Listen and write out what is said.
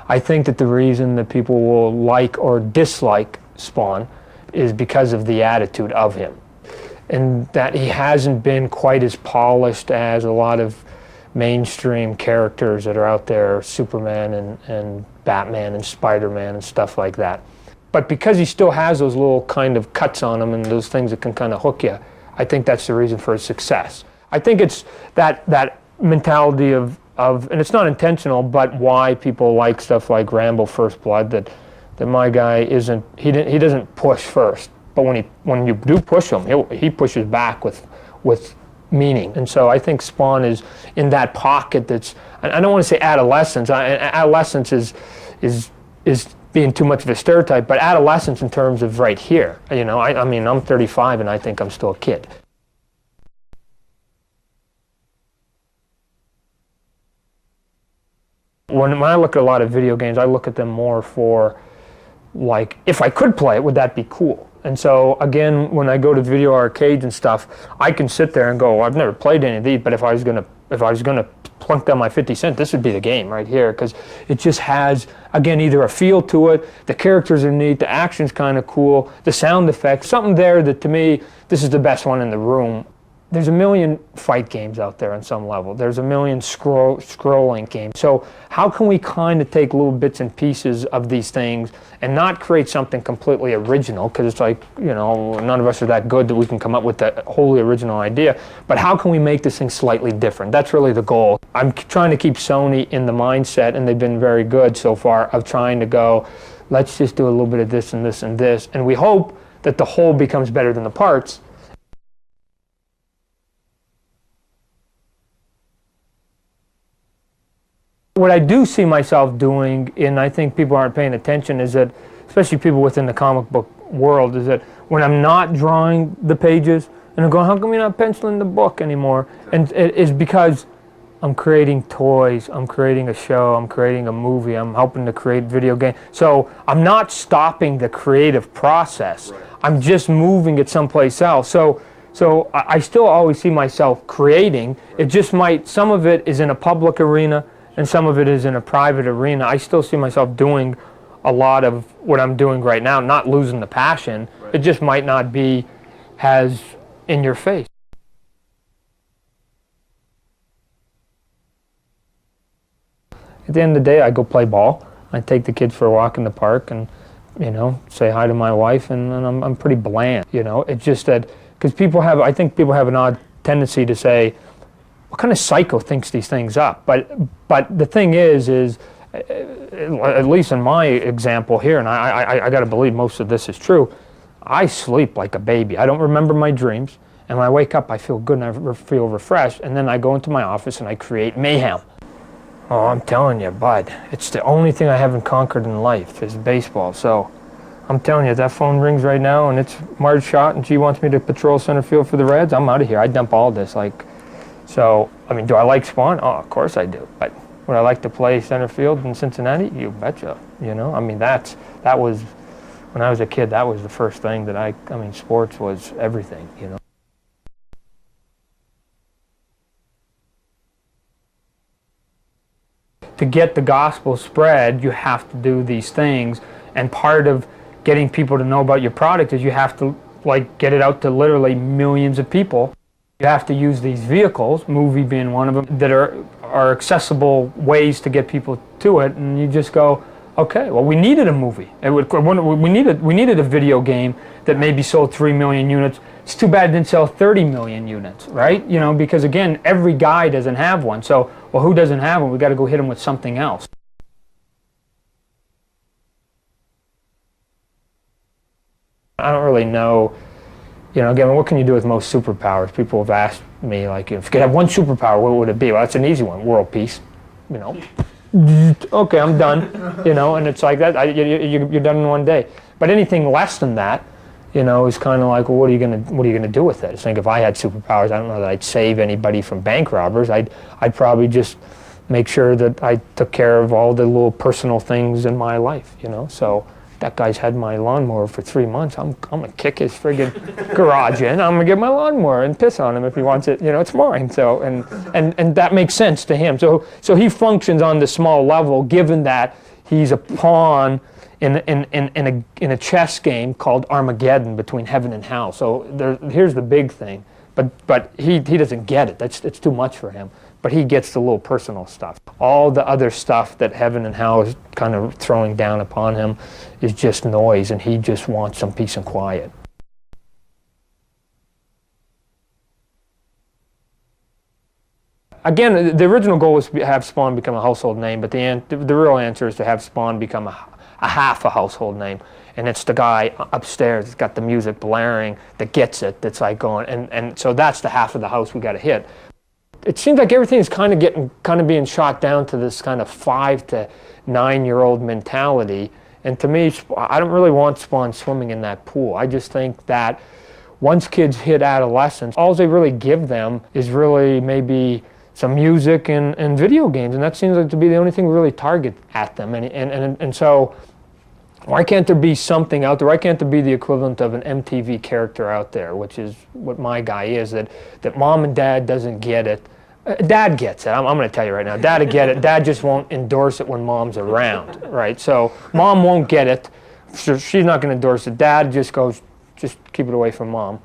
I think that the reason that people will like or dislike Spawn is because of the attitude of him, and that he hasn't been quite as polished as a lot of mainstream characters that are out there, Superman and Batman and Spider-Man and stuff like that. But because he still has those little kind of cuts on him and those things that can kind of hook you, I think that's the reason for his success. I think it's that mentality of, and it's not intentional, but why people like stuff like Rambo First Blood, that my guy he doesn't push first, but when you do push him, he pushes back with meaning. And so I think Spawn is in that pocket that's, I don't want to say adolescence. Adolescence is being too much of a stereotype, but adolescence in terms of right here. You know, I mean, I'm 35 and I think I'm still a kid. When I look at a lot of video games, I look at them more for, like, if I could play it, would that be cool? And so, again, when I go to video arcades and stuff, I can sit there and go, I've never played any of these, but if I was gonna plunk down my 50 cents, this would be the game right here, because it just has, again, either a feel to it, the characters are neat, the action's kind of cool, the sound effects, something there that, to me, this is the best one in the room. There's a million fight games out there on some level. There's a million scrolling games. So how can we kind of take little bits and pieces of these things and not create something completely original? Because it's like, you know, none of us are that good that we can come up with that wholly original idea. But how can we make this thing slightly different? That's really the goal. I'm trying to keep Sony in the mindset, and they've been very good so far, of trying to go, let's just do a little bit of this and this and this. And we hope that the whole becomes better than the parts. What I do see myself doing, and I think people aren't paying attention, is that, especially people within the comic book world, is that when I'm not drawing the pages, and I'm going, how come you're not penciling the book anymore? And it is because I'm creating toys, I'm creating a show, I'm creating a movie, I'm helping to create video games. So I'm not stopping the creative process. Right. I'm just moving it someplace else. So I still always see myself creating. It just might, some of it is in a public arena, and some of it is in a private arena. I still see myself doing a lot of what I'm doing right now, not losing the passion. Right. It just might not be as in your face. At the end of the day, I go play ball. I take the kids for a walk in the park and, you know, say hi to my wife, and I'm pretty bland, you know. It's just that, because I think people have an odd tendency to say, what kind of psycho thinks these things up? But the thing is at least in my example here, and I got to believe most of this is true, I sleep like a baby. I don't remember my dreams, and when I wake up, I feel good and I feel refreshed, and then I go into my office and I create mayhem. Oh, I'm telling you, bud, it's the only thing I haven't conquered in life is baseball. So I'm telling you, if that phone rings right now and it's Marge Schott and she wants me to patrol center field for the Reds, I'm out of here. I dump all this, like. So, I mean, do I like Spawn? Oh, of course I do. But would I like to play center field in Cincinnati? You betcha. You know, I mean, that was, when I was a kid, that was the first thing that I mean, sports was everything, you know. To get the gospel spread, you have to do these things. And part of getting people to know about your product is you have to, like, get it out to literally millions of people. You have to use these vehicles, movie being one of them, that are accessible ways to get people to it, and you just go, okay, well, we needed a movie. We needed a video game that maybe sold 3 million units. It's too bad it didn't sell 30 million units, right? You know, because again, every guy doesn't have one. So, well, who doesn't have one? We got to go hit him with something else. I don't really know. You know, again, what can you do with most superpowers? People have asked me, like, if you could have one superpower, what would it be? Well, that's an easy one, world peace. You know, okay, I'm done. You know, and it's like that. You're done in one day. But anything less than that, you know, is kind of like, well, what are you gonna do with it? I think if I had superpowers, I don't know that I'd save anybody from bank robbers. I'd probably just make sure that I took care of all the little personal things in my life. You know, so. That guy's had my lawnmower for 3 months. I'm gonna kick his friggin' garage in. I'm gonna get my lawnmower and piss on him if he wants it. You know, it's mine. So and that makes sense to him. So he functions on the small level, given that he's a pawn in a chess game called Armageddon between heaven and hell. So here's the big thing, but he doesn't get it. It's too much for him. But he gets the little personal stuff. All the other stuff that heaven and hell is kind of throwing down upon him is just noise, and he just wants some peace and quiet. Again, the original goal was to have Spawn become a household name, but the real answer is to have Spawn become a half a household name. And it's the guy upstairs that's got the music blaring that gets it, that's like going, and so that's the half of the house we got to hit. It seems like everything is kind of being shot down to this kind of 5 to 9-year-old mentality. And to me, I don't really want Spawn swimming in that pool. I just think that once kids hit adolescence, all they really give them is really maybe some music and video games, and that seems like to be the only thing we really target at them. And so, why can't there be something out there? Why can't there be the equivalent of an MTV character out there, which is what my guy is, that mom and dad doesn't get it. Dad gets it. I'm going to tell you right now. Dad will get it. Dad just won't endorse it when mom's around, right? So mom won't get it. So she's not going to endorse it. Dad just goes, just keep it away from mom.